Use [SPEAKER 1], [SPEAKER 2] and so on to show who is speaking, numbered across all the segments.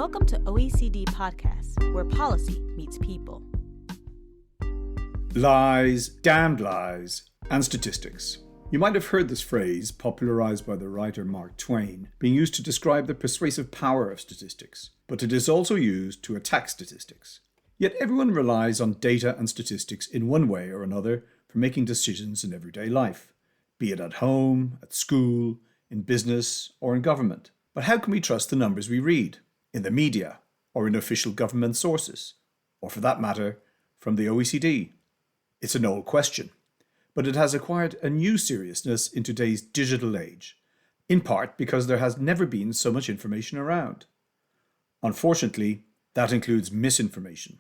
[SPEAKER 1] Welcome to OECD Podcast, where policy meets people.
[SPEAKER 2] Lies, damned lies, and statistics. You might have heard this phrase, popularized by the writer Mark Twain, being used to describe the persuasive power of statistics, but it is also used to attack statistics. Yet everyone relies on data and statistics in one way or another for making decisions in everyday life, be it at home, at school, in business, or in government. But how can we trust the numbers we read, in the media, or in official government sources, or for that matter, from the OECD? It's an old question, but it has acquired a new seriousness in today's digital age, in part because there has never been so much information around. Unfortunately, that includes misinformation.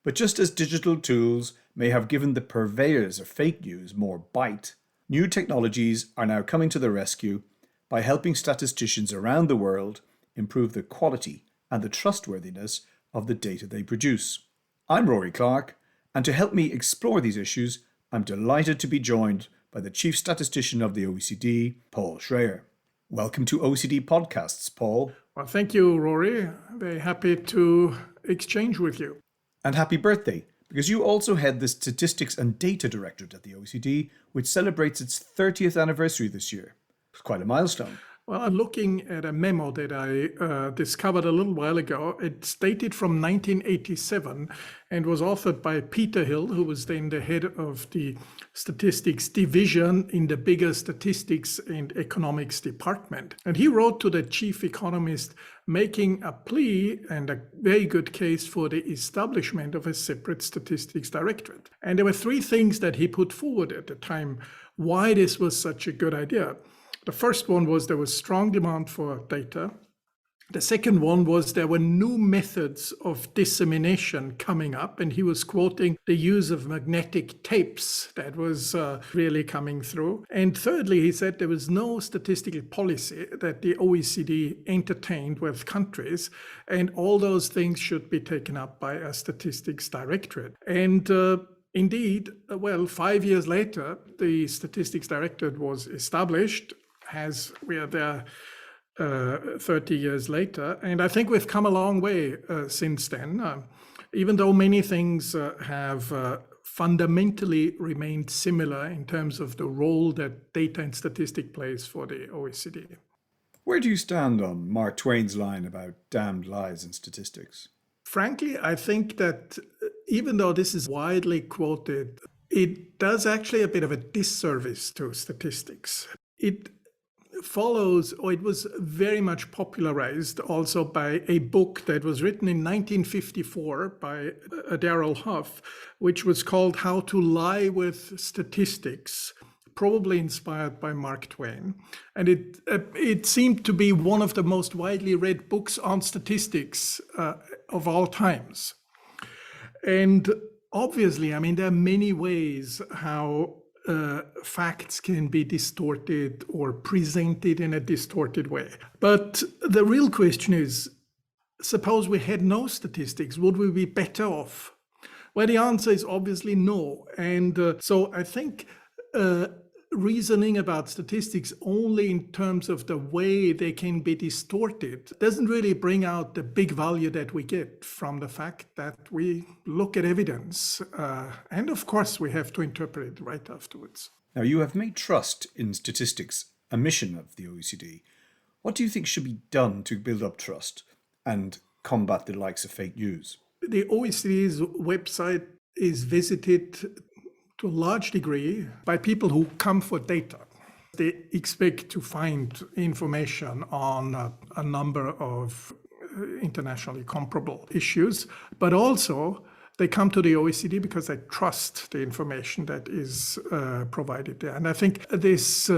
[SPEAKER 2] But just as digital tools may have given the purveyors of fake news more bite, new technologies are now coming to the rescue by helping statisticians around the world improve the quality and the trustworthiness of the data they produce. I'm Rory Clark, and to help me explore these issues, I'm delighted to be joined by the Chief Statistician of the OECD, Paul Schreyer. Welcome to OECD Podcasts, Paul.
[SPEAKER 3] Well, thank you, Rory. Very happy to exchange with you.
[SPEAKER 2] And happy birthday, because you also head the Statistics and Data Directorate at the OECD, which celebrates its 30th anniversary this year. It's quite a milestone.
[SPEAKER 3] Well, I'm looking at a memo that I discovered a little while ago. It's dated from 1987 and was authored by Peter Hill, who was then the head of the statistics division in the bigger statistics and economics department. And he wrote to the chief economist making a plea and a very good case for the establishment of a separate statistics directorate. And there were three things that he put forward at the time why this was such a good idea. The first one was there was strong demand for data. The second one was there were new methods of dissemination coming up, and he was quoting the use of magnetic tapes that was really coming through. And thirdly, he said there was no statistical policy that the OECD entertained with countries, and all those things should be taken up by a statistics directorate. And indeed, 5 years later, the Statistics Directorate was established. We are there 30 years later, and I think we've come a long way since then, even though many things have fundamentally remained similar in terms of the role that data and statistics plays for the OECD.
[SPEAKER 2] Where do you stand on Mark Twain's line about damned lies and statistics?
[SPEAKER 3] Frankly, I think that even though this is widely quoted, it does actually a bit of a disservice to statistics. It follows, or it was very much popularized also by a book that was written in 1954 by Darrell Huff, which was called How to Lie with Statistics, probably inspired by Mark Twain. And it seemed to be one of the most widely read books on statistics of all times. And obviously, there are many ways how facts can be distorted or presented in a distorted way. But the real question is, suppose we had no statistics, would we be better off? Well, the answer is obviously no. And so I think reasoning about statistics only in terms of the way they can be distorted doesn't really bring out the big value that we get from the fact that we look at evidence. And of course, we have to interpret it right afterwards.
[SPEAKER 2] Now, you have made trust in statistics a mission of the OECD. What do you think should be done to build up trust and combat the likes of fake news?
[SPEAKER 3] The OECD's website is visited to a large degree by people who come for data. They expect to find information on a number of internationally comparable issues, but also they come to the OECD because they trust the information that is provided there. And I think this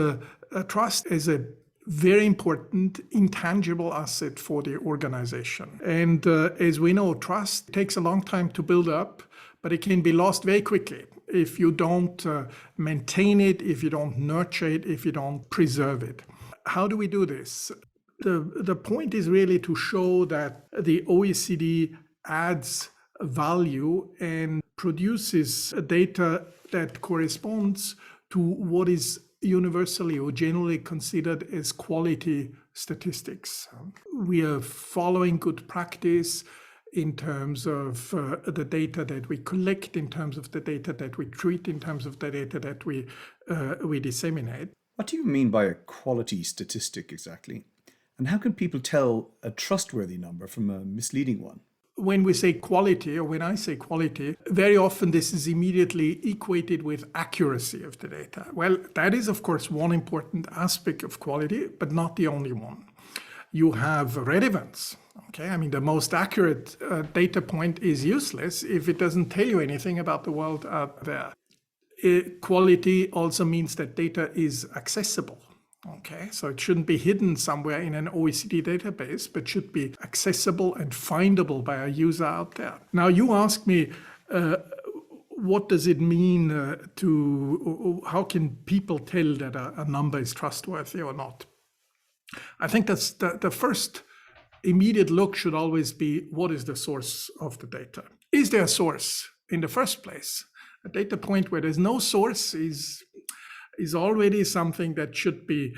[SPEAKER 3] trust is a very important intangible asset for the organization. And as we know, trust takes a long time to build up, but it can be lost very quickly if you don't maintain it, if you don't nurture it, if you don't preserve it. How do we do this? The point is really to show that the OECD adds value and produces data that corresponds to what is universally or generally considered as quality statistics. We are following good practice in terms of the data that we collect, in terms of the data that we treat, in terms of the data that we disseminate.
[SPEAKER 2] What do you mean by a quality statistic exactly? And how can people tell a trustworthy number from a misleading one?
[SPEAKER 3] When we say quality, or when I say quality, very often this is immediately equated with accuracy of the data. Well, that is, of course, one important aspect of quality, but not the only one. You have relevance. Okay, I mean, the most accurate data point is useless if it doesn't tell you anything about the world out there. Quality also means that data is accessible. Okay, so it shouldn't be hidden somewhere in an OECD database, but should be accessible and findable by a user out there. Now, you ask me, what does it mean how can people tell that a number is trustworthy or not? I think that's the first immediate look should always be, what is the source of the data? Is there a source in the first place? A data point where there's no source is already something that should be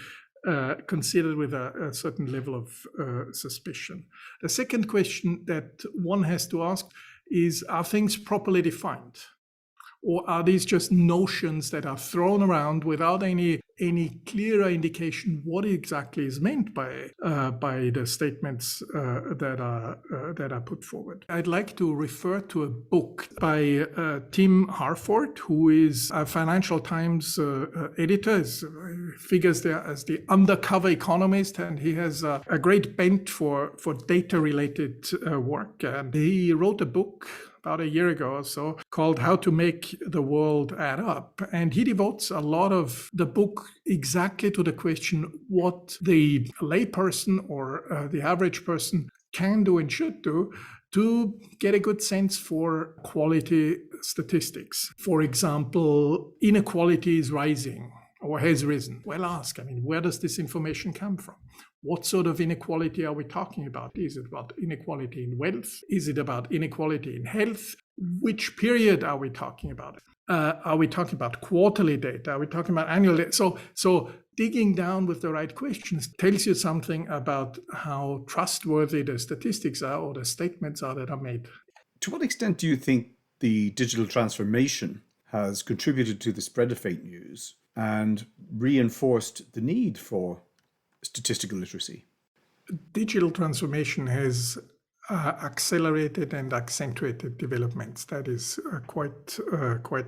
[SPEAKER 3] considered with a certain level of suspicion. The second question that one has to ask is, are things properly defined? Or are these just notions that are thrown around without any clearer indication what exactly is meant by the statements that are put forward? I'd like to refer to a book by Tim Harford, who is a Financial Times editor. He figures there as the undercover economist, and he has a great bent for data-related work. And he wrote a book about a year ago or so, called How to Make the World Add Up. And he devotes a lot of the book exactly to the question what the layperson or the average person can do and should do to get a good sense for quality statistics. For example, inequality is rising or has risen. Well, ask, where does this information come from? What sort of inequality are we talking about? Is it about inequality in wealth? Is it about inequality in health? Which period are we talking about? Are we talking about quarterly data? Are we talking about annual data? So digging down with the right questions tells you something about how trustworthy the statistics are or the statements are that are made.
[SPEAKER 2] To what extent do you think the digital transformation has contributed to the spread of fake news and reinforced the need for statistical literacy?
[SPEAKER 3] Digital transformation has accelerated and accentuated developments. That is quite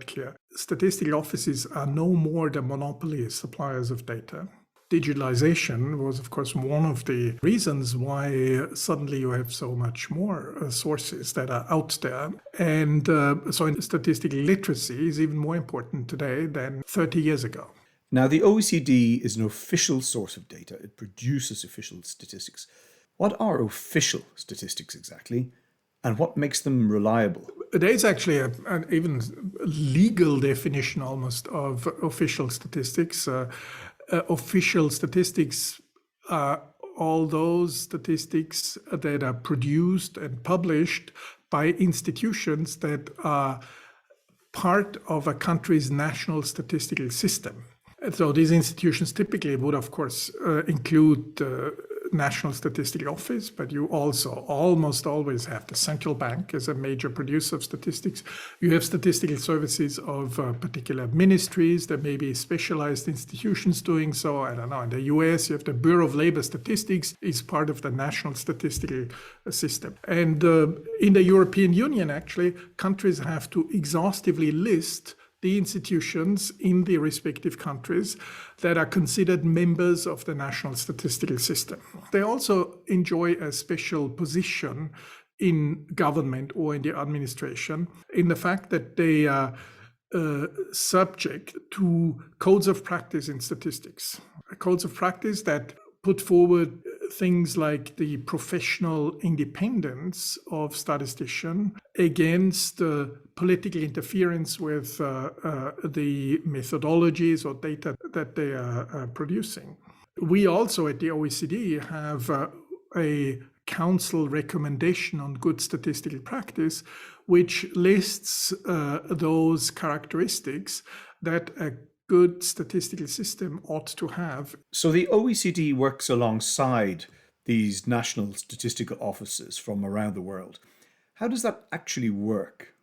[SPEAKER 3] clear. Statistical offices are no more the monopoly suppliers of data. Digitalization was, of course, one of the reasons why suddenly you have so much more sources that are out there. And so statistical literacy is even more important today than 30 years ago.
[SPEAKER 2] Now, the OECD is an official source of data. It produces official statistics. What are official statistics exactly, and what makes them reliable?
[SPEAKER 3] There is actually an even legal definition almost of official statistics. Official statistics are all those statistics that are produced and published by institutions that are part of a country's national statistical system. So these institutions typically would, of course, include National Statistical Office, but you also almost always have the central bank as a major producer of statistics. You have statistical services of particular ministries. There may be specialized institutions doing so. I don't know. In the US, you have the Bureau of Labor Statistics is part of the national statistical system. And in the European Union, actually, countries have to exhaustively list the institutions in the respective countries that are considered members of the national statistical system. They also enjoy a special position in government or in the administration in the fact that they are subject to codes of practice in statistics. Codes of practice that put forward things like the professional independence of statistician against political interference with the methodologies or data that they are producing. We also at the OECD have a council recommendation on good statistical practice, which lists those characteristics that a good statistical system ought to have.
[SPEAKER 2] So the OECD works alongside these national statistical offices from around the world. How does that actually work?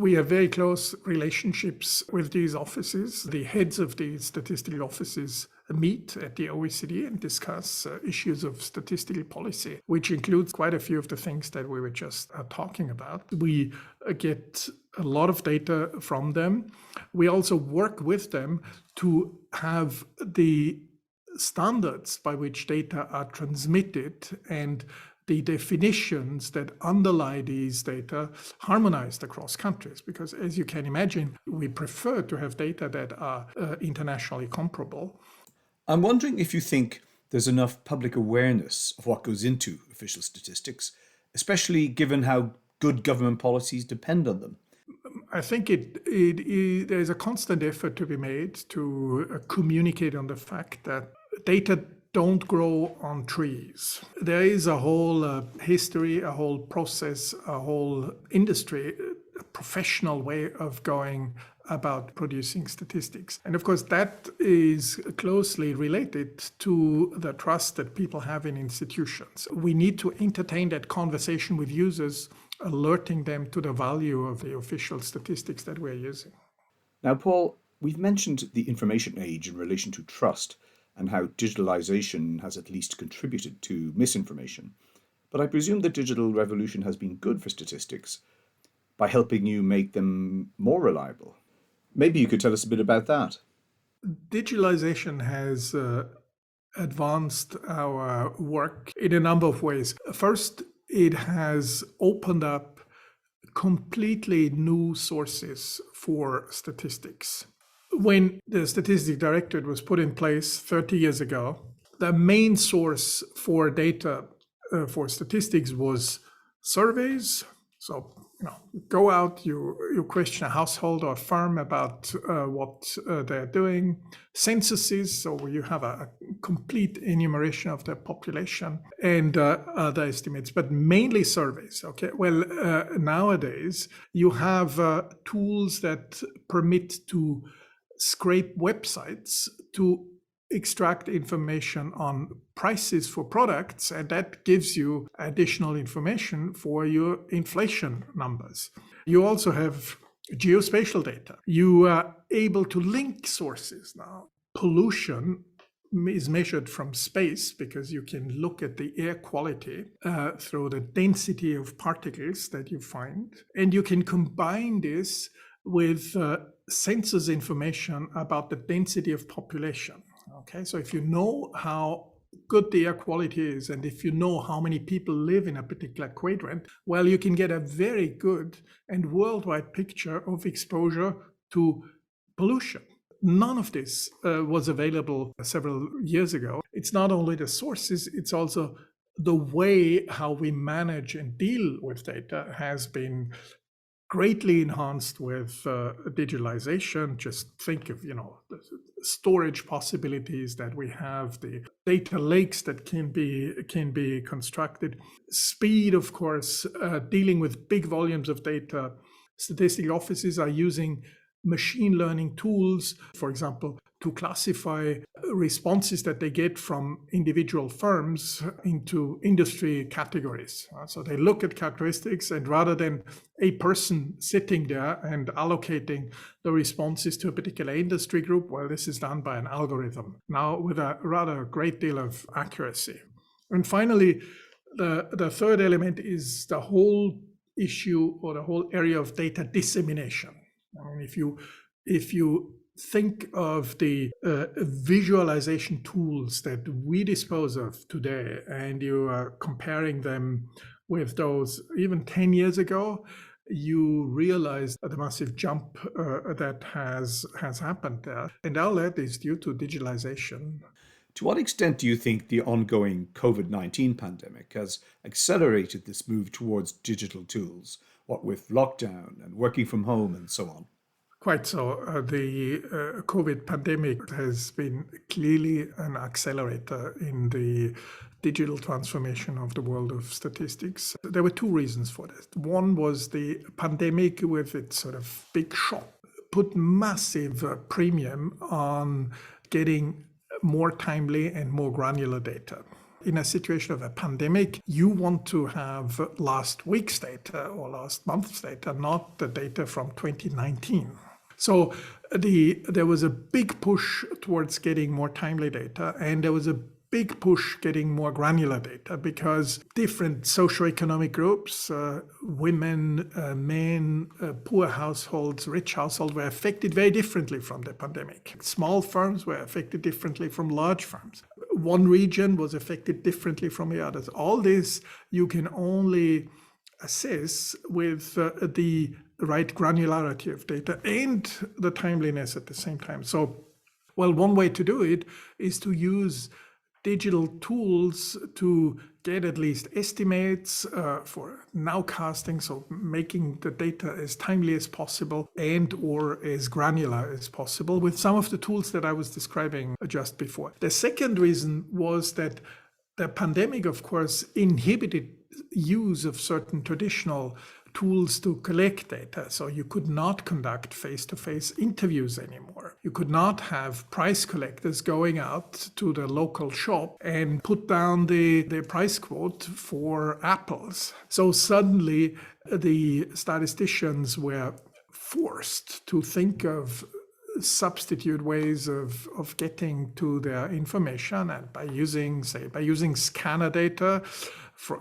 [SPEAKER 3] We have very close relationships with these offices. The heads of these statistical offices meet at the OECD and discuss issues of statistical policy, which includes quite a few of the things that we were just talking about. We get a lot of data from them. We also work with them to have the standards by which data are transmitted and the definitions that underlie these data harmonized across countries. Because as you can imagine, we prefer to have data that are internationally comparable.
[SPEAKER 2] I'm wondering if you think there's enough public awareness of what goes into official statistics, especially given how good government policies depend on them.
[SPEAKER 3] I think there's a constant effort to be made to communicate on the fact that data don't grow on trees. There is a whole history, a whole process, a whole industry, a professional way of going about producing statistics. And of course, that is closely related to the trust that people have in institutions. We need to entertain that conversation with users, alerting them to the value of the official statistics that we're using.
[SPEAKER 2] Now, Paul, we've mentioned the information age in relation to trust and how digitalization has at least contributed to misinformation. But I presume the digital revolution has been good for statistics by helping you make them more reliable. Maybe you could tell us a bit about that.
[SPEAKER 3] Digitalization has advanced our work in a number of ways. First, it has opened up completely new sources for statistics. When the Statistics Directorate was put in place 30 years ago, the main source for data for statistics was surveys. So, you go out, you question a household or a firm about what they're doing. Censuses, so you have a complete enumeration of the population, and other estimates, but mainly surveys. Okay. Well, nowadays you have tools that permit to scrape websites to extract information on prices for products, and that gives you additional information for your inflation numbers. You also have geospatial data. You are able to link sources now. Pollution is measured from space because you can look at the air quality through the density of particles that you find, and you can combine this with census information about the density of population. Okay, so if you know how good the air quality is, and if you know how many people live in a particular quadrant, well, you can get a very good and worldwide picture of exposure to pollution. None of this was available several years ago. It's not only the sources, it's also the way how we manage and deal with data has been greatly enhanced with digitalization. Just think of, the storage possibilities that we have, the data lakes that can be constructed. Speed, of course, dealing with big volumes of data. Statistical offices are using machine learning tools, for example, to classify responses that they get from individual firms into industry categories. So they look at characteristics, and rather than a person sitting there and allocating the responses to a particular industry group, well, this is done by an algorithm, now with a rather great deal of accuracy. And finally, the third element is the whole issue or the whole area of data dissemination. I mean, if you think of the visualization tools that we dispose of today, and you are comparing them with those even 10 years ago, you realize the massive jump that has happened there. And all that is due to digitalization.
[SPEAKER 2] To what extent do you think the ongoing COVID-19 pandemic has accelerated this move towards digital tools, what with lockdown and working from home and so on?
[SPEAKER 3] Quite so. The COVID pandemic has been clearly an accelerator in the digital transformation of the world of statistics. There were two reasons for that. One was the pandemic with its sort of big shock put massive premium on getting more timely and more granular data. In a situation of a pandemic, you want to have last week's data or last month's data, not the data from 2019. So there was a big push towards getting more timely data, and there was a big push getting more granular data because different socioeconomic groups, women, men, poor households, rich households were affected very differently from the pandemic. Small firms were affected differently from large firms. One region was affected differently from the others. All this you can only assess with the right granularity of data and the timeliness at the same time. So, well, one way to do it is to use digital tools to get at least estimates for nowcasting, so making the data as timely as possible and or as granular as possible with some of the tools that I was describing just before. The second reason was that the pandemic, of course, inhibited use of certain traditional tools to collect data. So you could not conduct face-to-face interviews anymore. You could not have price collectors going out to the local shop and put down the price quote for apples. So suddenly the statisticians were forced to think of substitute ways of getting to their information, and by using scanner data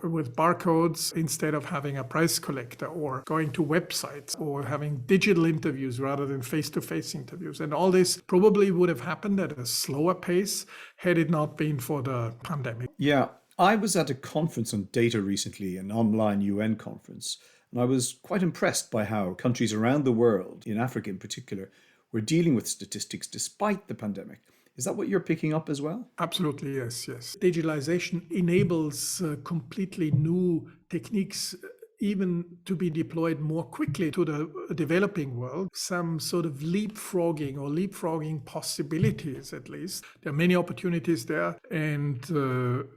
[SPEAKER 3] with barcodes instead of having a price collector, or going to websites, or having digital interviews rather than face-to-face interviews. And all this probably would have happened at a slower pace had it not been for the pandemic.
[SPEAKER 2] Yeah, I was at a conference on data recently, an online UN conference, and I was quite impressed by how countries around the world, in Africa in particular, were dealing with statistics despite the pandemic. Is that what you're picking up as well?
[SPEAKER 3] Absolutely, yes. Digitalization enables completely new techniques even to be deployed more quickly to the developing world. Some sort of leapfrogging possibilities, at least. There are many opportunities there, and the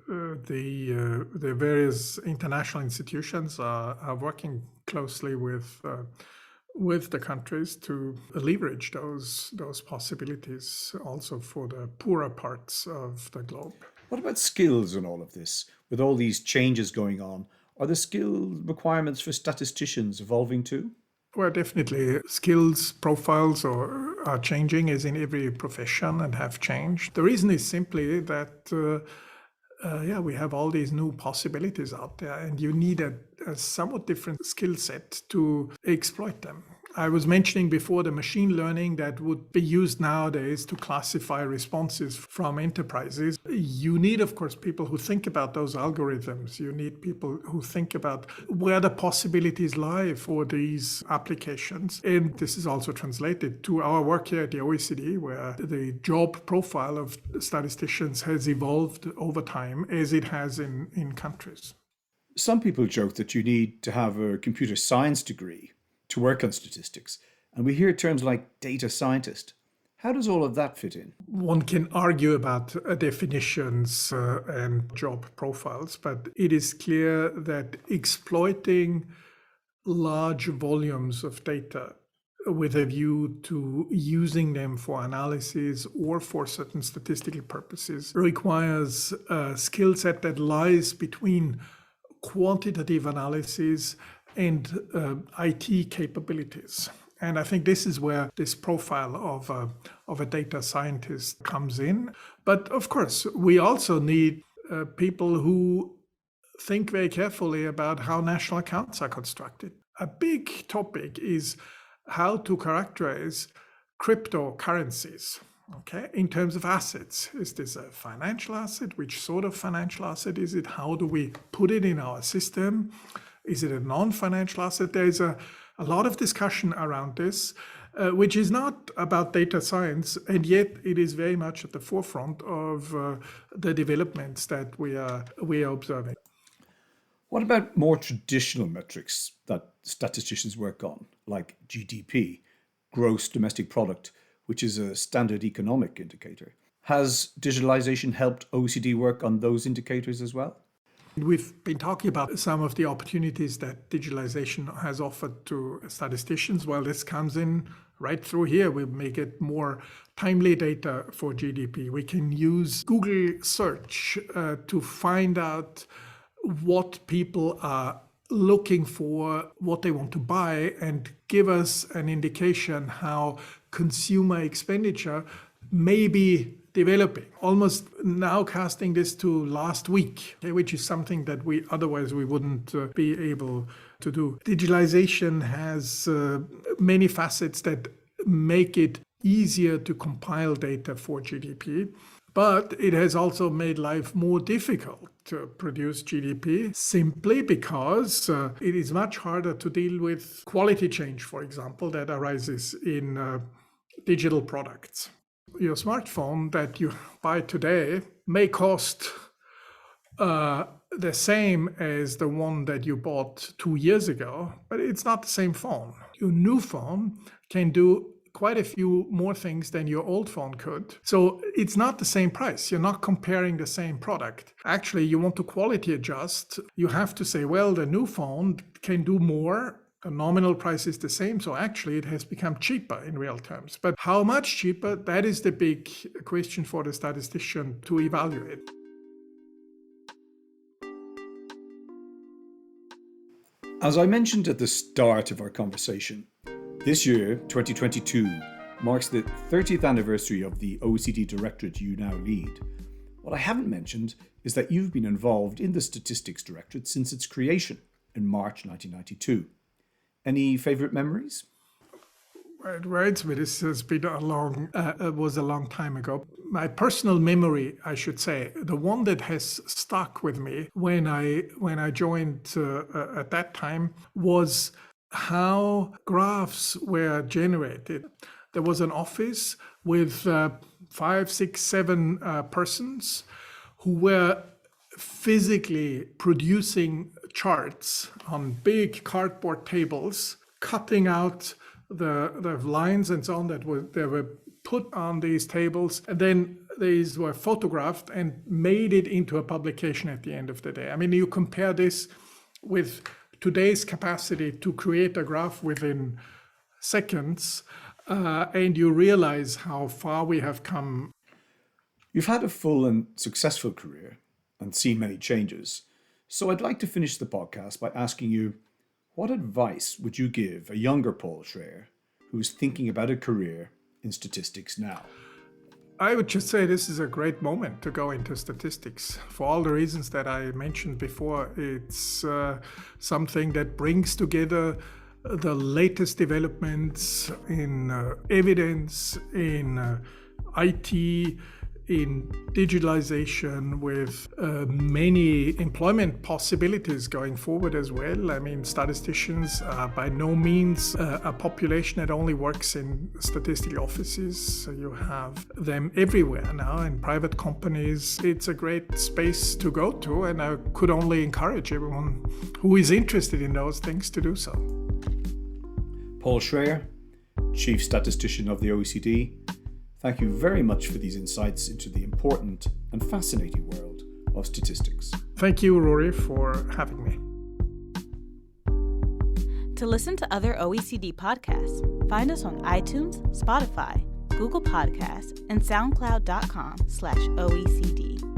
[SPEAKER 3] various international institutions are working closely with the countries to leverage those possibilities also for the poorer parts of the globe.
[SPEAKER 2] What about skills in all of this? With all these changes going on, are the skill requirements for statisticians evolving too?
[SPEAKER 3] Well, definitely. Skills profiles are changing, as in every profession, and have changed. The reason is simply that we have all these new possibilities out there, and you need a somewhat different skill set to exploit them. I was mentioning before the machine learning that would be used nowadays to classify responses from enterprises. You need, of course, people who think about those algorithms. You need people who think about where the possibilities lie for these applications. And this is also translated to our work here at the OECD, where the job profile of statisticians has evolved over time as it has in countries.
[SPEAKER 2] Some people joke that you need to have a computer science degree to work on statistics, and we hear terms like data scientist. How does all of that fit in?
[SPEAKER 3] One can argue about definitions and job profiles, but it is clear that exploiting large volumes of data with a view to using them for analysis or for certain statistical purposes requires a skill set that lies between quantitative analysis and IT capabilities. And I think this is where this profile of a data scientist comes in. But of course, we also need people who think very carefully about how national accounts are constructed. A big topic is how to characterize cryptocurrencies. Okay, in terms of assets, is this a financial asset? Which sort of financial asset is it? How do we put it in our system? Is it a non-financial asset? There's a lot of discussion around this, which is not about data science, and yet it is very much at the forefront of the developments that we are observing.
[SPEAKER 2] What about more traditional metrics that statisticians work on, like GDP, gross domestic product, which is a standard economic indicator? Has digitalization helped OECD work on those indicators as well?
[SPEAKER 3] We've been talking about some of the opportunities that digitalization has offered to statisticians. Well, this comes in right through here. We make it more timely data for GDP. We can use Google search to find out what people are looking for, what they want to buy, and give us an indication how consumer expenditure may be developing. Almost now casting this to last week, which is something that we wouldn't be able to do. Digitalization has many facets that make it easier to compile data for GDP, but it has also made life more difficult to produce GDP simply because it is much harder to deal with quality change, for example, that arises in digital products. Your smartphone that you buy today may cost the same as the one that you bought 2 years ago, but it's not the same phone. Your new phone can do quite a few more things than your old phone could. So it's not the same price. You're not comparing the same product. Actually, you want to quality adjust. You have to say, well, the new phone can do more. The nominal price is the same. So actually, it has become cheaper in real terms. But how much cheaper? That is the big question for the statistician to evaluate.
[SPEAKER 2] As I mentioned at the start of our conversation, this year, 2022, marks the 30th anniversary of the OECD Directorate you now lead. What I haven't mentioned is that you've been involved in the Statistics Directorate since its creation in March 1992. Any favourite memories?
[SPEAKER 3] Right, this has been was a long time ago. My personal memory, I should say, the one that has stuck with me when I joined at that time was how graphs were generated. There was an office with 5, 6, 7 persons who were physically producing charts on big cardboard tables, cutting out the lines and so on that were put on these tables, and then these were photographed and made it into a publication at the end of the day. I mean, you compare this with today's capacity to create a graph within seconds, and you realize how far we have come.
[SPEAKER 2] You've had a full and successful career and seen many changes. So I'd like to finish the podcast by asking you, what advice would you give a younger Paul Schreyer who's thinking about a career in statistics now?
[SPEAKER 3] I would just say this is a great moment to go into statistics. For all the reasons that I mentioned before, it's something that brings together the latest developments in evidence, in IT, in digitalization, with many employment possibilities going forward as well. I mean, statisticians are by no means a population that only works in statistical offices. So you have them everywhere now in private companies. It's a great space to go to, and I could only encourage everyone who is interested in those things to do so.
[SPEAKER 2] Paul Schreyer, Chief Statistician of the OECD, thank you very much for these insights into the important and fascinating world of statistics.
[SPEAKER 3] Thank you, Rory, for having me.
[SPEAKER 1] To listen to other OECD podcasts, find us on iTunes, Spotify, Google Podcasts, and SoundCloud.com/OECD.